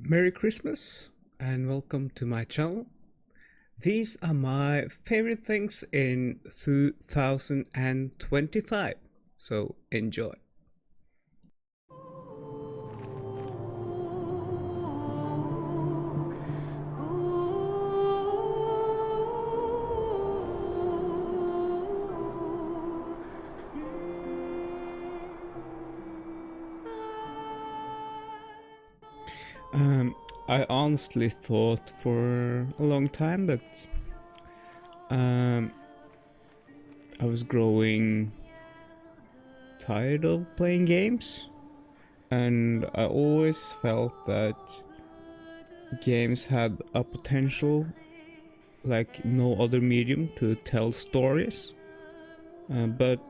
Merry Christmas and welcome to my channel. These are my favorite things in 2025, so enjoy. I honestly thought for a long time that I was growing tired of playing games, and I always felt that games had a potential like no other medium to tell stories, but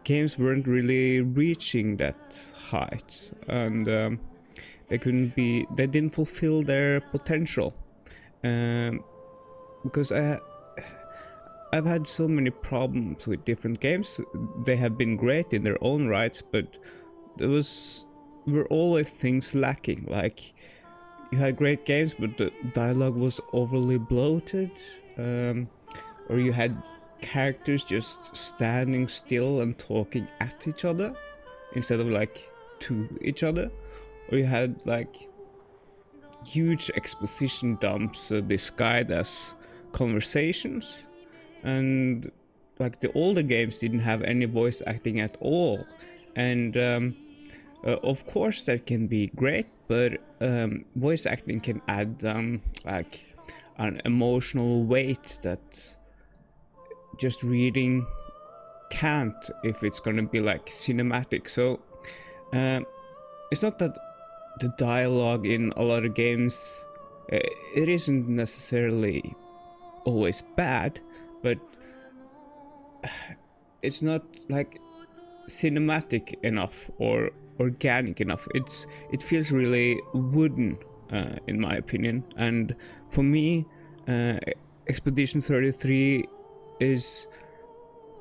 games weren't really reaching that height, and they didn't fulfill their potential, because I've had so many problems with different games. They have been great in their own rights, but were always things lacking. Like, you had great games, but the dialogue was overly bloated, or you had characters just standing still and talking at each other instead of like to each other, or you had like huge exposition dumps disguised as conversations, and like the older games didn't have any voice acting at all, and of course that can be great, but voice acting can add like an emotional weight that just reading can't if it's gonna be like cinematic. So it's not that the dialogue in a lot of games it isn't necessarily always bad, but it's not like cinematic enough or organic enough. It feels really wooden, in my opinion. And for me, Expedition 33 is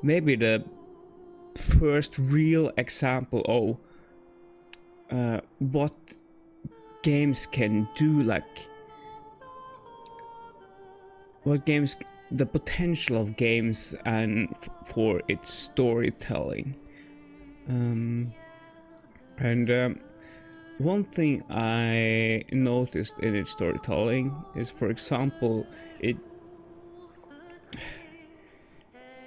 maybe the first real example of what games can do, like the potential of games and for its storytelling. One thing I noticed in its storytelling is, for example, it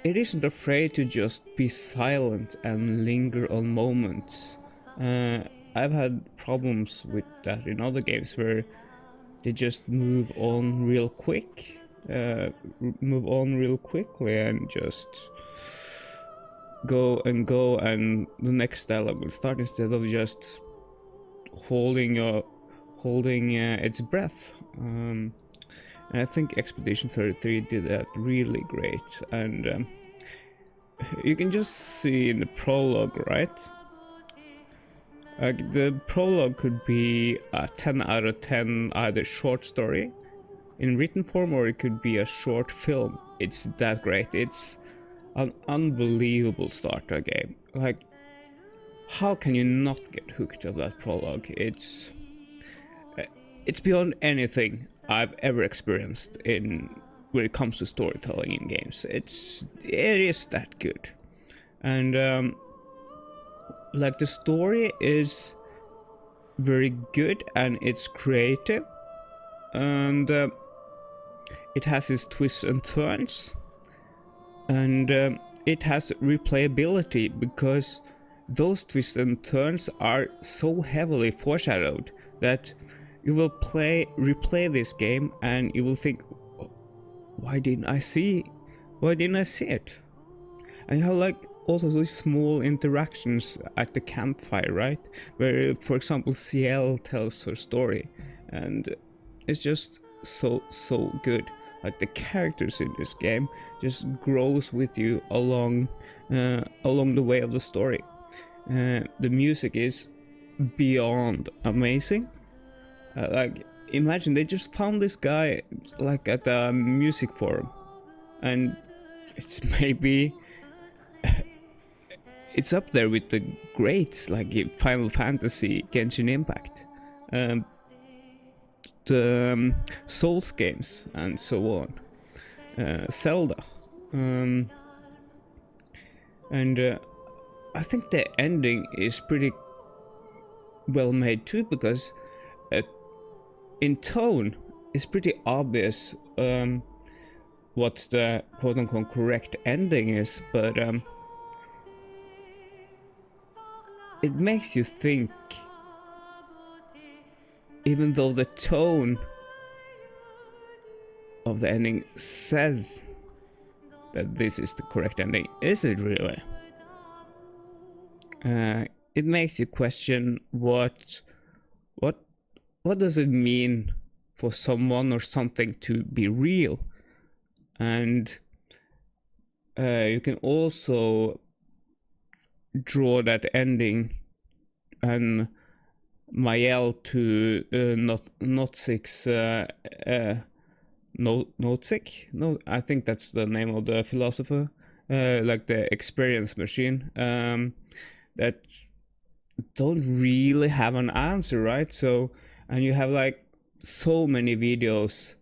isn't afraid to just be silent and linger on moments. I've had problems with that in other games where they just move on real quickly and just go and the next dialogue will start instead of just holding its breath. And I think Expedition 33 did that really great, and you can just see in the prologue, right? The prologue could be a 10 out of 10 either short story in written form, or it could be a short film. It's that great. It's an unbelievable start to a game. Like, how can you not get hooked on that prologue? It's beyond anything I've ever experienced when it comes to storytelling in games. It is that good, and like the story is very good and it's creative, and it has its twists and turns, and it has replayability because those twists and turns are so heavily foreshadowed that you will replay this game and you will think, why didn't I see it? And you have like also these small interactions at the campfire, right, where, for example, CL tells her story, and it's just so good. Like, the characters in this game just grows with you along the way of the story. The music is beyond amazing. Like, imagine they just found this guy like at a music forum, and it's maybe it's up there with the greats like Final Fantasy, Genshin Impact. Souls games and so on, Zelda, and I think the ending is pretty well made too, because in tone it's pretty obvious what's the quote-unquote correct ending is, but it makes you think, even though the tone of the ending says that this is the correct ending. Is it really? It makes you question what does it mean for someone or something to be real, and you can also draw that ending and Mael to Nausicaä. Nausicaä? No, I think that's the name of the philosopher, like the experience machine, that don't really have an answer, right? So, and you have like so many videos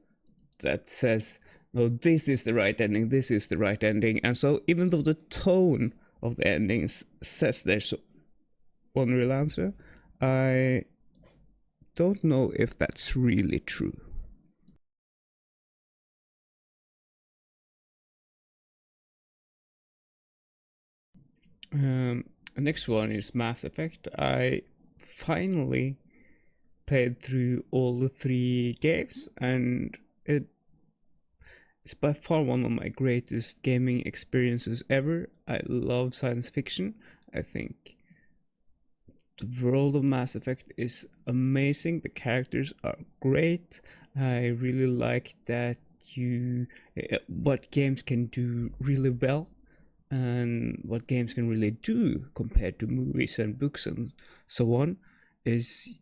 that says, no, this is the right ending, this is the right ending, and so even though the tone of the endings says there's one real answer, I don't know if that's really true. Next one is Mass Effect. I finally played through all the 3 games, and it's by far one of my greatest gaming experiences ever. I love science fiction. I think the world of Mass Effect is amazing. The characters are great. I really like that what games can do really well, and what games can really do compared to movies and books and so on is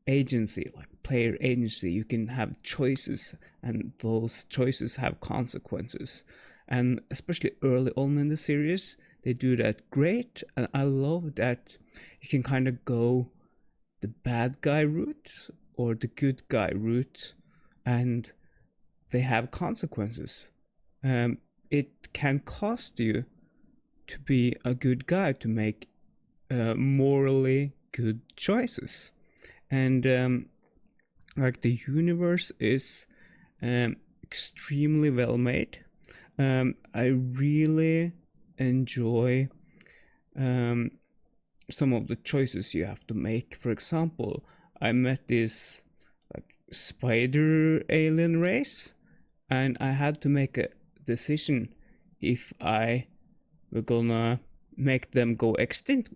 agency, like player agency. You can have choices, and those choices have consequences, and especially early on in the series they do that great. And I love that you can kind of go the bad guy route or the good guy route, and they have consequences. It can cost you to be a good guy, to make morally good choices, and like the universe is extremely well made. I really enjoy some of the choices you have to make. For example, I met this like spider alien race, and I had to make a decision if I were gonna make them go extinct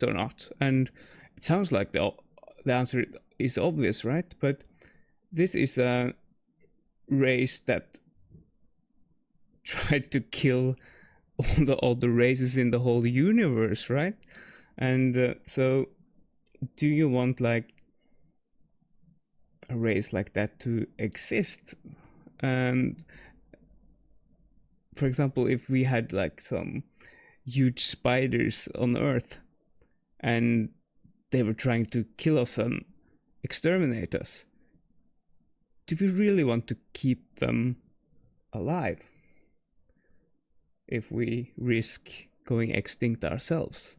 or not. And it sounds like the answer is obvious, right? But this is a race that tried to kill all the other races in the whole universe, right? And so do you want like a race like that to exist? And for example, if we had like some huge spiders on Earth and they were trying to kill us and exterminate us, do we really want to keep them alive if we risk going extinct ourselves?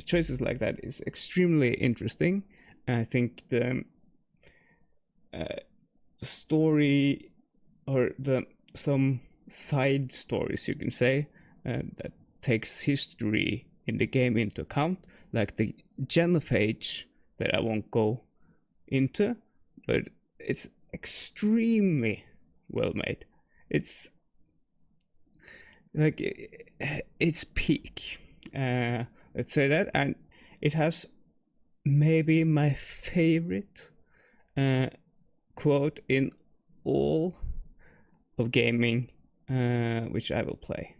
Choices like that is extremely interesting. And I think the story, or some side stories, you can say, that takes history in the game into account, like the genophage that I won't go into, but it's extremely well made. It's like it's peak, let's say that. And it has maybe my favorite quote in all of gaming, which I will play.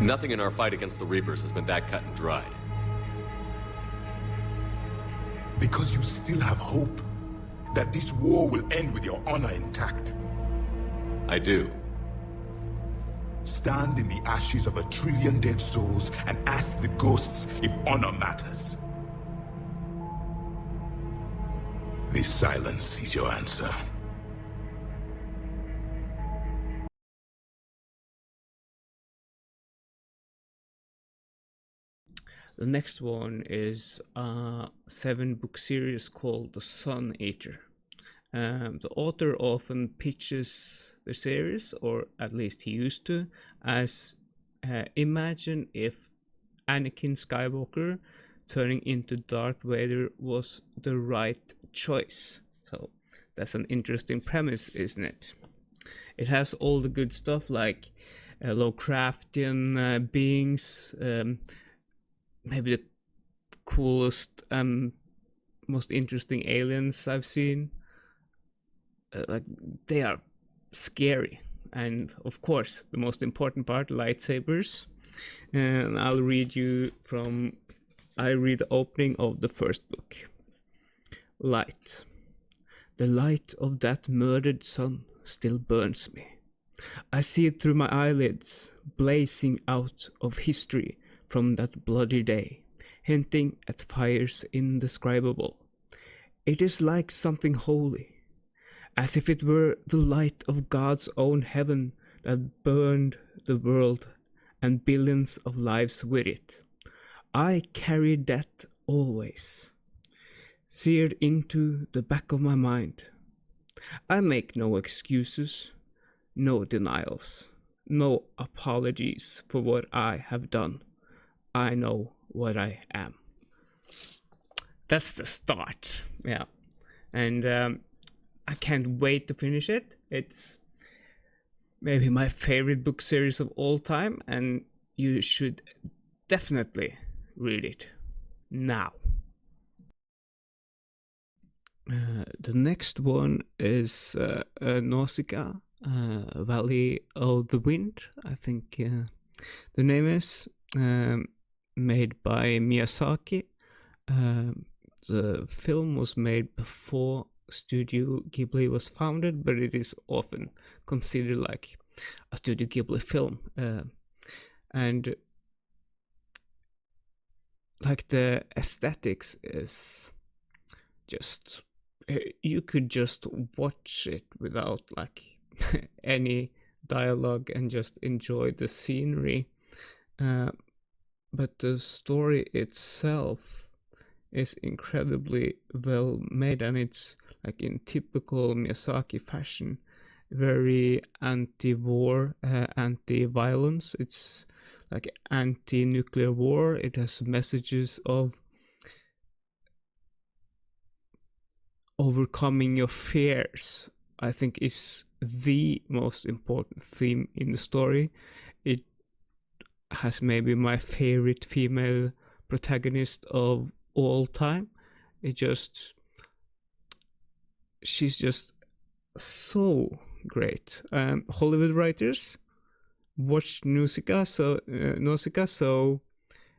Nothing in our fight against the Reapers has been that cut and dried. Because you still have hope that this war will end with your honor intact. I do. Stand in the ashes of 1 trillion dead souls and ask the ghosts if honor matters. This silence is your answer. The next one is a 7-book series called The Sun Eater. The author often pitches the series, or at least he used to, as imagine if Anakin Skywalker turning into Darth Vader was the right choice. So that's an interesting premise, isn't it? It has all the good stuff like Lovecraftian beings, maybe the coolest most interesting aliens I've seen. Like, they are scary, and of course the most important part, lightsabers. And I read the opening of the first book. Light. The light of that murdered sun still burns me. I see it through my eyelids, blazing out of history from that bloody day, hinting at fires indescribable. It is like something holy, as if it were the light of God's own heaven that burned the world and billions of lives with it. I carried that always, seared into the back of my mind. I make no excuses, no denials, no apologies for what I have done. I know what I am. That's the start, yeah. And I can't wait to finish it. It's maybe my favorite book series of all time, and you should definitely read it now. The next one is Nausicaä, Valley of the Wind, I think the name is, made by Miyazaki. The film was made before Studio Ghibli was founded, but it is often considered like a Studio Ghibli film. And like, the aesthetics is just, you could just watch it without like any dialogue and just enjoy the scenery. But the story itself is incredibly well made, and it's like in typical Miyazaki fashion, very anti-war, anti-violence. It's like anti-nuclear war. It has messages of overcoming your fears, I think, is the most important theme in the story. It has maybe my favorite female protagonist of all time. She's just so great. Hollywood writers watch Nausicaä, so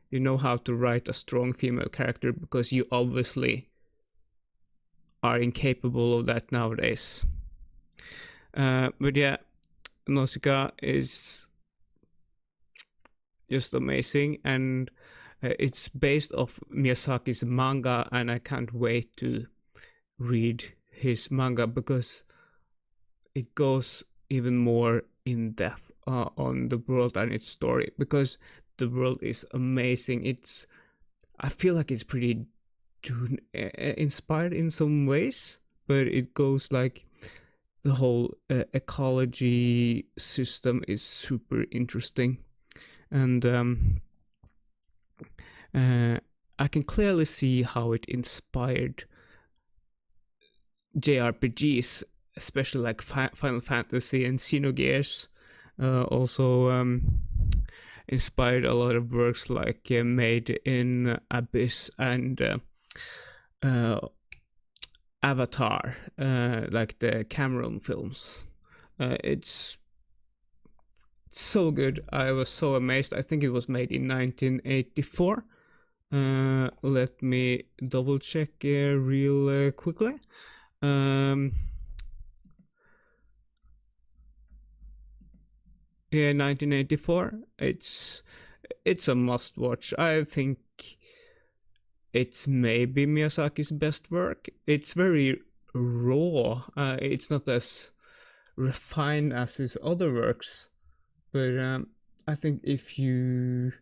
you know how to write a strong female character, because you obviously are incapable of that nowadays. But yeah, Nausicaä is just amazing, and it's based off Miyazaki's manga, and I can't wait to read his manga because it goes even more in depth on the world and its story, because the world is amazing. I feel like it's pretty Dune inspired in some ways, but it goes like the whole ecology system is super interesting, and I can clearly see how it inspired JRPGs, especially like Final Fantasy and Xenogears. Also inspired a lot of works like Made in Abyss and Avatar, like the Cameron films. It's so good. I was so amazed. I think it was made in 1984. Let me double check real quickly. Yeah, 1984. It's a must watch. I think it's maybe Miyazaki's best work. It's very raw. It's not as refined as his other works, but I think if it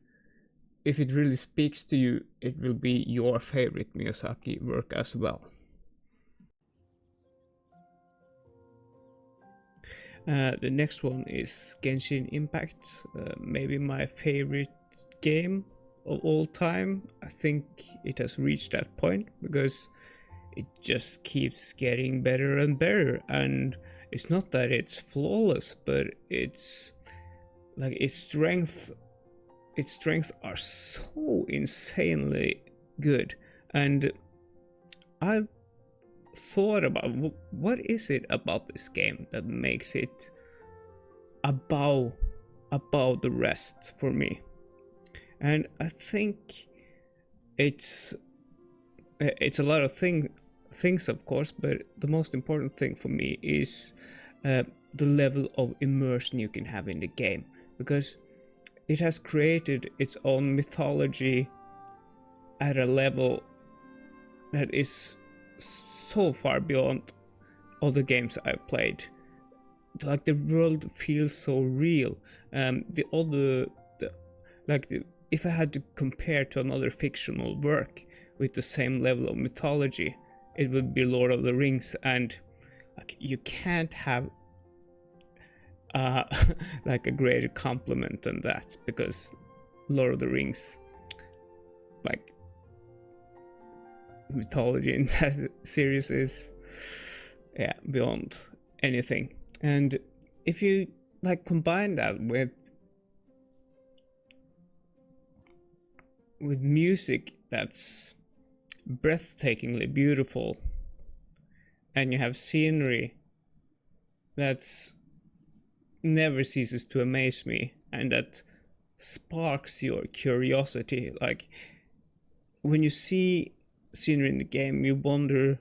really speaks to you, it will be your favorite Miyazaki work as well. The next one is Genshin Impact, maybe my favorite game of all time. I think it has reached that point because it just keeps getting better and better, and it's not that it's flawless, but it's like its strengths are so insanely good. And I've thought about what is it about this game that makes it above the rest for me. And I think it's a lot of things, of course, but the most important thing for me is the level of immersion you can have in the game, because it has created its own mythology at a level that is so far beyond other games I've played. Like, the world feels so real. If I had to compare to another fictional work with the same level of mythology, it would be Lord of the Rings, and like, you can't have like a greater compliment than that, because Lord of the Rings, like, mythology in that series is beyond anything. And if you like combine that with music that's breathtakingly beautiful, and you have scenery that's never ceases to amaze me, and that sparks your curiosity. Like, when you see scenery in the game, you wonder,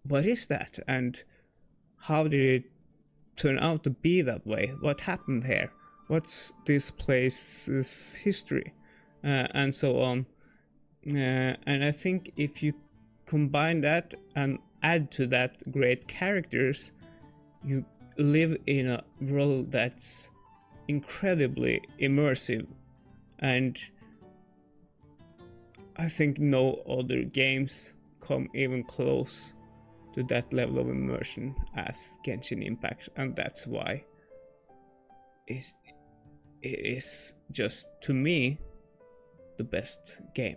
what is that, and how did it turn out to be that way? What happened here? What's this place's history? And so on. And I think if you combine that and add to that great characters, you live in a world that's incredibly immersive. And I think no other games come even close to that level of immersion as Genshin Impact, and that's why it is just, to me, the best game.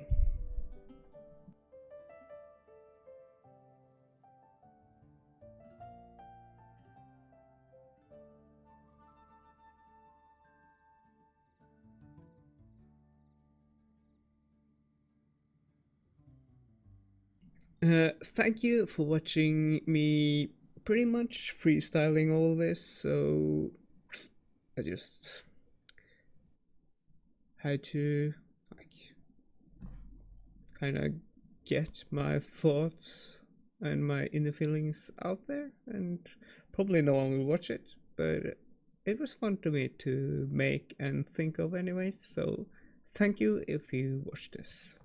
Thank you for watching me pretty much freestyling all this, so I just had to like kind of get my thoughts and my inner feelings out there, and probably no one will watch it, but it was fun to me to make and think of anyways, so thank you if you watched this.